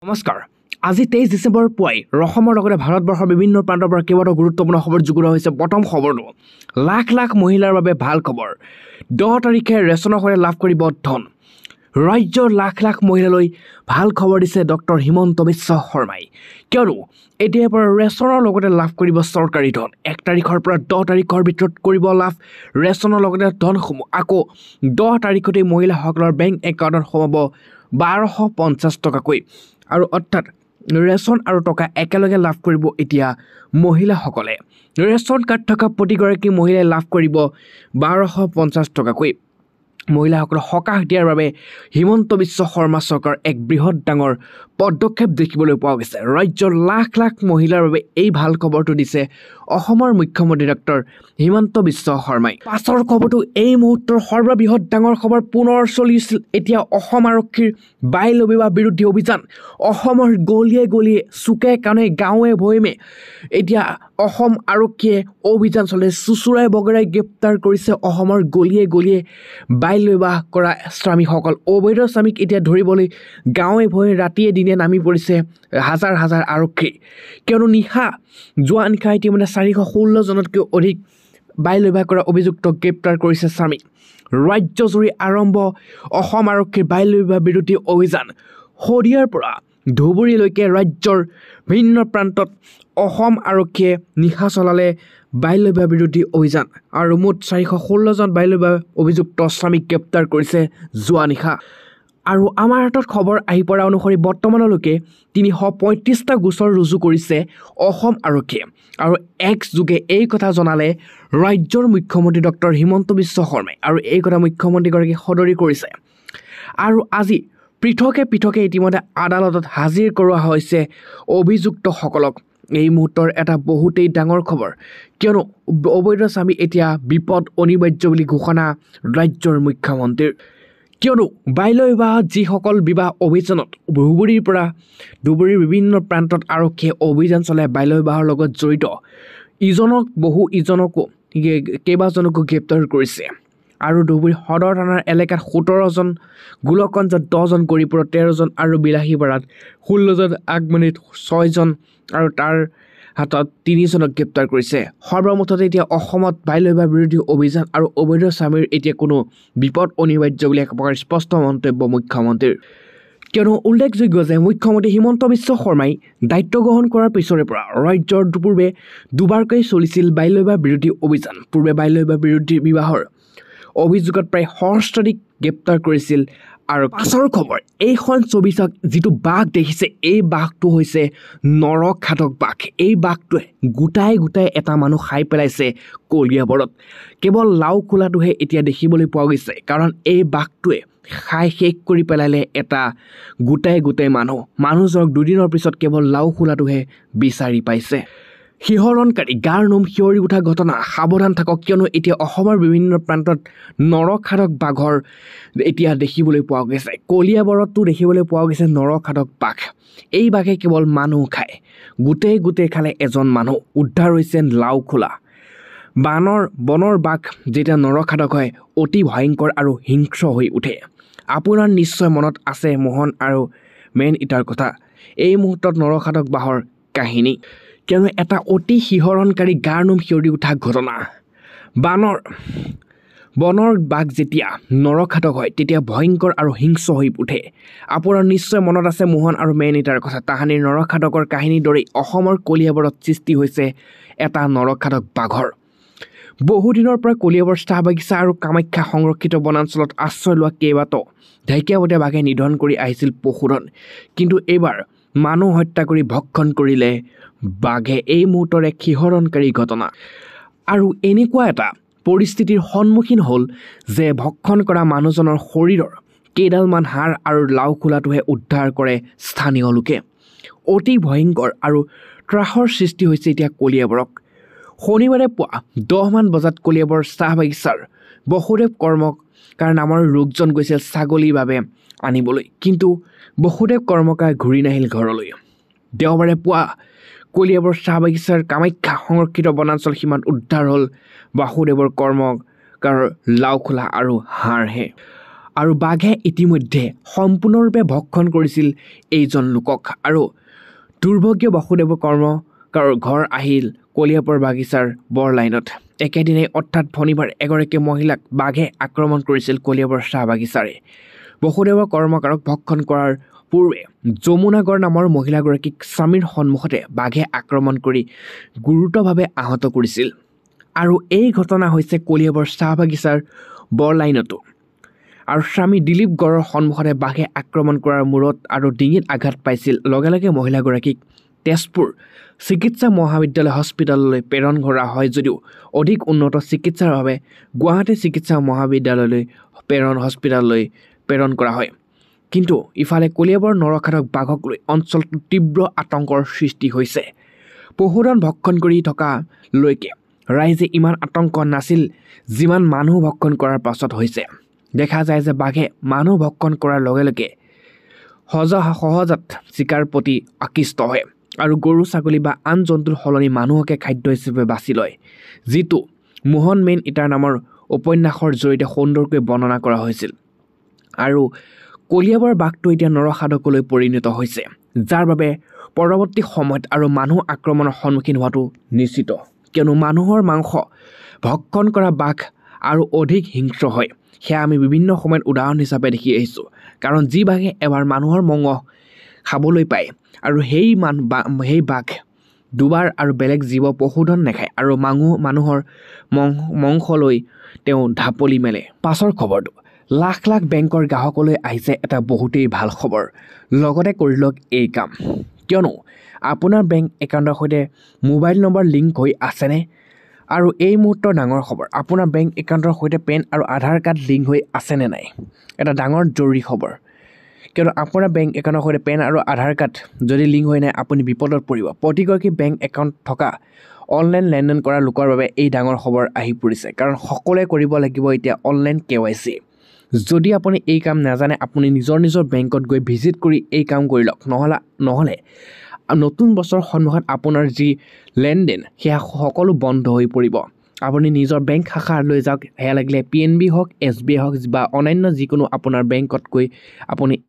নমস্কাৰ। আজি 23 ডিচেম্বৰ পুৱাই অসমৰ লগতে ভাৰতবৰ্ষৰ বিভিন্ন প্ৰান্তৰ পৰা কেইবাটাও গুৰুত্বপূৰ্ণ খবৰ যুগুৰা হৈছে। প্ৰথম খবৰটো লাখ লাখ মহিলাৰ বাবে ভাল খবৰ। 10 তাৰিখে ৰেচনৰ সৈতে লাভ কৰিব ধন। ৰাজ্যৰ লাখ লাখ মহিলালৈ ভাল খবৰ দিছে ডক্টৰ হিমন্ত বিশ্ব শৰ্মাই। কিয়নো এতিয়াৰ পৰা ৰেচনৰ লগতে লাভ কৰিব চৰকাৰী ধন। 1 তাৰিখৰ পৰা 10 তাৰিখৰ ভিতৰত কৰিব লাভ ৰেচনৰ লগতে ধনসমূহ। আকৌ 10 তাৰিখতে মহিলাসকলৰ বেংক একাউণ্টত সোমাব 1250 টকাকৈ। আৰু অৰ্থাৎ ৰেচন আৰু টকা একেলগে লাভ কৰিব এতিয়া মহিলাসকলে। ৰেচন কাৰ্ড থকা প্ৰতিগৰাকী মহিলাই লাভ কৰিব 1250 টকাকৈ। মহিলাসকলক সকাহ দিয়াৰ বাবে হিমন্ত বিশ্ব শৰ্মা চৰকাৰ এক বৃহৎ ডাঙৰ পদক্ষেপ দেখিবলৈ পোৱা গৈছে। ৰাজ্যৰ লাখ লাখ মহিলাৰ বাবে এই ভাল খবৰটো দিছে অসমৰ মুখ্যমন্ত্ৰী ডক্টৰ হিমন্ত বিশ্ব শৰ্মাই। পাছৰ খবৰটো এই মুহূৰ্তৰ সৰ্ববৃহৎ ডাঙৰ খবৰ। পুনৰ চলিছিল এতিয়া অসম আৰক্ষীৰ বাল্য বিবাহ বিৰোধী অভিযান। অসমৰ গলিয়ে গলিয়ে চুকে কাণে গাঁৱে ভৈমে এতিয়া অসম আৰক্ষীয়ে অভিযান চলে। চুচুৰাই বগৰাই গ্ৰেপ্তাৰ কৰিছে অসমৰ গলিয়ে গলিয়ে বাল্য বিবাহ কৰা স্বামীসকল। অবৈধ স্বামীক এতিয়া ধৰিবলৈ গাঁৱে ভৈয়ে ৰাতিয়ে দিনে নামি পৰিছে হাজাৰ হাজাৰ আৰক্ষী। কিয়নো যোৱা নিশা ইতিমধ্যে 416 জনতকৈ অধিক বাল্য বিবাহ কৰা অভিযুক্ত গ্ৰেপ্তাৰ কৰিছে স্বামী। ৰাজ্যজুৰি আৰম্ভ অসম আৰক্ষীৰ বাল্য বিবাহ বিৰোধী অভিযান। শদিয়াৰ পৰা ধুবুৰীলৈকে ৰাজ্যৰ ভিন্ন প্ৰান্তত অসম আৰক্ষীয়ে নিশা চলালে বাল্য বিবাহ বিৰোধী অভিযান আৰু মুঠ 416 জন বাল্য বিবাহ অভিযুক্ত স্বামীক গ্ৰেপ্তাৰ কৰিছে যোৱা নিশা। আৰু আমাৰ হাতত খবৰ আহি পৰা অনুসৰি বৰ্তমানলৈকে 335টা গোচৰ ৰুজু কৰিছে অসম আৰক্ষীয়ে। আৰু এক্স যোগে এই কথা জনালে ৰাজ্যৰ মুখ্যমন্ত্ৰী ডক্টৰ হিমন্ত বিশ্ব শৰ্মাই। আৰু এই কথা মুখ্যমন্ত্ৰীগৰাকীয়ে সদৰি কৰিছে। আৰু আজি পৃথকে ইতিমধ্যে আদালতত হাজিৰ কৰোৱা হৈছে অভিযুক্তসকলক। এই মুহূৰ্তৰ এটা বহুতেই ডাঙৰ খবৰ। কিয়নো অবৈধ স্বামী এতিয়া বিপদ অনিবাৰ্য বুলি ঘোষণা ৰাজ্যৰ মুখ্যমন্ত্ৰীৰ। কিয়নো বাল্য বিবাহত যিসকল বিবাহ অভিযানত ধুবুৰীৰ বিভিন্ন প্ৰান্তত আৰক্ষীয়ে অভিযান চলাই বাল্য বিবাহৰ লগত জড়িত ইজনকো কেইবাজনকো গ্ৰেপ্তাৰ কৰিছে। আৰু ধুবুৰী সদৰ থানাৰ এলেকাত 17 জন, গোলকগঞ্জত 10 জন, গৌৰীপুৰত 13 জন আৰু বিলাহীপাৰাত 16 জন, আগমনিত 6 জন আৰু তাৰ হাতত 3 জনক গ্ৰেপ্তাৰ কৰিছে। সৰ্বমুঠতে এতিয়া অসমত বাল্য বিবাহ বিৰোধী অভিযান আৰু অবৈধ স্বামীৰ এতিয়া কোনো বিপদ অনিবাৰ্য বুলি এক প্ৰকাৰ স্পষ্ট মন্তব্য মুখ্যমন্ত্ৰীৰ। কিয়নো উল্লেখযোগ্য যে মুখ্যমন্ত্ৰী হিমন্ত বিশ্ব শৰ্মাই দায়িত্ব গ্ৰহণ কৰাৰ পিছৰে পৰা ৰাজ্যৰ পূৰ্বে দুবাৰকৈ চলিছিল বাল্য বিবাহ বিৰোধী অভিযান। পূৰ্বে বাল্য বিবাহ বিৰোধী বিবাহৰ অভিযোগত প্ৰায় সহস্ৰাধিক গ্ৰেপ্তাৰ কৰিছিল। আৰু পাছৰ খবৰ এইখন ছবি চাওক, যিটো বাঘ দেখিছে এই বাঘটো হৈছে নৰখাদক বাঘ। এই বাঘটোৱে গোটাই এটা মানুহ খাই পেলাইছে কলিয়াবৰত। কেৱল লাও খোলাটোহে এতিয়া দেখিবলৈ পোৱা গৈছে, কাৰণ এই বাঘটোৱে খাই শেষ কৰি পেলালে এটা গোটাই মানুহজনক 2 দিনৰ পিছত কেৱল লাও খোলাটোহে বিচাৰি পাইছে। শিহৰণকাৰী গাৰ নোম শিয়ৰি উঠা ঘটনা। সাৱধান থাকক, কিয়নো এতিয়া অসমৰ বিভিন্ন প্ৰান্তত নৰখাদক বাঘৰ এতিয়া দেখিবলৈ পোৱা গৈছে। কলিয়াবৰতো দেখিবলৈ পোৱা গৈছে নৰখাদক বাঘ। এই বাঘে কেৱল মানুহ খায়। গোটেই খালে এজন মানুহ। উদ্ধাৰ হৈছে লাও খোলা। বনৰ বাঘ যেতিয়া নৰখাদক হয় অতি ভয়ংকৰ আৰু হিংস্ৰ হৈ উঠে। আপোনাৰ নিশ্চয় মনত আছে মোহন আৰু মেন ইটাৰ কথা। এই মুহূৰ্তত নৰখাদক বাঘৰ কাহিনী। কিয়নো এটা অতি শিহৰণকাৰী গাৰ নোম শিয়ৰি উঠা ঘটনা। বনৰ বাঘ যেতিয়া নৰখাদক হয় তেতিয়া ভয়ংকৰ আৰু হিংস্ৰ হৈ উঠে। আপোনাৰ নিশ্চয় মনত আছে মোহন আৰু মেন ইটাৰ কথা। তাহানিৰ নৰখাদকৰ কাহিনীৰ দৰেই অসমৰ কলিয়াবৰত সৃষ্টি হৈছে এটা নৰখাদক বাঘৰ। বহুদিনৰ পৰা কলিয়াবৰ চাহ বাগিচা আৰু কামাখ্যা সংৰক্ষিত বনাঞ্চলত আশ্ৰয় লোৱা কেইবাটাও ঢেকীয়াপতীয়া বাঘে নিধন কৰি আহিছিল পশুধন। কিন্তু এইবাৰ মানুহ হত্যা কৰি ভক্ষণ কৰিলে বাঘে। এই মুহূৰ্তৰ এক শিহৰণকাৰী ঘটনা। আৰু এনেকুৱা এটা পৰিস্থিতিৰ সন্মুখীন হ'ল যে ভক্ষণ কৰা মানুহজনৰ শৰীৰৰ কেইডালমান হাড় আৰু লাও খোলাটোহে উদ্ধাৰ কৰে স্থানীয় লোকে। অতি ভয়ংকৰ আৰু ত্ৰাসৰ সৃষ্টি হৈছে এতিয়া কলিয়াবৰক। শনিবাৰে পুৱা 10 মান বজাত কলিয়াবৰ চাহ বাগিচাৰ বসুদেৱ কৰ্মকাৰ নামৰ লোকজন গৈছিল ছাগলীৰ বাবে আনিবলৈ, কিন্তু বসুদেৱ কৰ্মকাৰ ঘূৰি নাহিল ঘৰলৈ। দেওবাৰে পুৱা কলিয়াবৰ চাহ বাগিচাৰ কামাখ্যা সংৰক্ষিত বনাঞ্চল সীমাত উদ্ধাৰ হ'ল বাসুদেৱৰ কৰ্মকাৰ লাও খোলা আৰু হাড়হে। আৰু বাঘে ইতিমধ্যে সম্পূৰ্ণৰূপে ভক্ষণ কৰিছিল এইজন লোকক আৰু দুৰ্ভাগ্য বাসুদেৱ কৰ্মকাৰৰ ঘৰ আহিল কলিয়াবৰ বাগিচাৰ বৰ লাইনত একেদিনাই অৰ্থাৎ শনিবাৰ এগৰাকী মহিলাক বাঘে আক্ৰমণ কৰিছিল কলিয়াবৰ চাহ বাগিচাৰে বাসুদেৱ কৰ্মকাৰক ভক্ষণ কৰাৰ পূৰ্বে যমুনাগৰ নামৰ মহিলাগৰাকীক স্বামীৰ সন্মুখতে বাঘে আক্ৰমণ কৰি গুৰুতৰভাৱে আহত কৰিছিল আৰু এই ঘটনা হৈছে কলিয়াবৰ চাহ বাগিচাৰ বৰ লাইনতো আৰু স্বামী দিলীপ গড়ৰ সন্মুখতে বাঘে আক্ৰমণ কৰাৰ মূৰত আৰু ডিঙিত আঘাত পাইছিল লগে লগে মহিলাগৰাকীক তেজপুৰ চিকিৎসা মহাবিদ্যালয় হস্পিটেললৈ প্ৰেৰণ কৰা হয় যদিও অধিক উন্নত চিকিৎসাৰ বাবে গুৱাহাটী চিকিৎসা মহাবিদ্যালয়লৈ হস্পিটেললৈ প্ৰেৰণ কৰা হয় কিন্তু ইফালে কলিয়াবৰ নৰখাদক বাঘক লৈ অঞ্চলটোত তীব্ৰ আতংকৰ সৃষ্টি হৈছে পশুধন ভক্ষণ কৰি থকালৈকে ৰাইজে ইমান আতংক নাছিল যিমান মানুহ ভক্ষণ কৰাৰ পাছত হৈছে দেখা যায় যে বাঘে মানুহ ভক্ষণ কৰাৰ লগে লগে সহজাত চিকাৰ প্ৰতি আকৃষ্ট হয় আৰু গৰু ছাগলী বা আন জন্তুৰ সলনি মানুহকে খাদ্য হিচাপে বাছি লয় যিটো মোহন মেইন ইটাৰ নামৰ উপন্যাসৰ জৰিয়তে সুন্দৰকৈ বৰ্ণনা কৰা হৈছিল আৰু কলিয়াবৰ বাঘটো এতিয়া নৰখাদকলৈ পৰিণত হৈছে যাৰ বাবে পৰৱৰ্তী সময়ত আৰু মানুহ আক্ৰমণৰ সন্মুখীন হোৱাটো নিশ্চিত কিয়নো মানুহৰ মাংস ভক্ষণ কৰা বাঘ আৰু অধিক হিংস্ৰ হয় সেয়া আমি বিভিন্ন সময়ত উদাহৰণ হিচাপে দেখি আহিছোঁ কাৰণ যি বাঘে এবাৰ মানুহৰ মঙহ খাবলৈ পায় আৰু সেই বাঘ দুবাৰ আৰু বেলেগ জীৱ পশুধন নাখায় আৰু মানুহৰ মাংসলৈ তেওঁ ঢাপলি মেলে পাছৰ খবৰটো লাখ লাখ বেংকৰ গ্ৰাহকলৈ আহিছে এটা বহুতেই ভাল খবৰ লগতে কৰি লওক এই কাম কিয়নো আপোনাৰ বেংক একাউণ্টৰ সৈতে মোবাইল নম্বৰ লিংক হৈ আছেনে আৰু এই মুহূৰ্তৰ ডাঙৰ খবৰ আপোনাৰ বেংক একাউণ্টৰ সৈতে পেন আৰু আধাৰ কাৰ্ড লিংক হৈ আছেনে নাই এটা ডাঙৰ জৰুৰী খবৰ কিয়নো আপোনাৰ বেংক একাউণ্টৰ সৈতে পেন আৰু আধাৰ কাৰ্ড যদি লিংক হৈ নাই আপুনি বিপদত পৰিব প্ৰতিগৰাকী বেংক একাউণ্ট থকা অনলাইন লেনদেন কৰা লোকৰ বাবে এই ডাঙৰ খবৰ আহি পৰিছে কাৰণ সকলোৱে কৰিব লাগিব এতিয়া অনলাইন KYC যদি আপুনি এই কাম নাজানে আপুনি নিজৰ বেংকত গৈ ভিজিট কৰি এই কাম কৰি লওক নহলে নতুন বছৰ সন্মুখত আপোনাৰ যি লেনদেন সেয়া সকলো বন্ধ হৈ পৰিব আপুনি নিজৰ বেংক শাখালৈ যাওক সেয়া লাগিলে PNB হওক SBI হওক বা অন্যান্য যিকোনো আপোনাৰ বেংকত গৈ আপুনি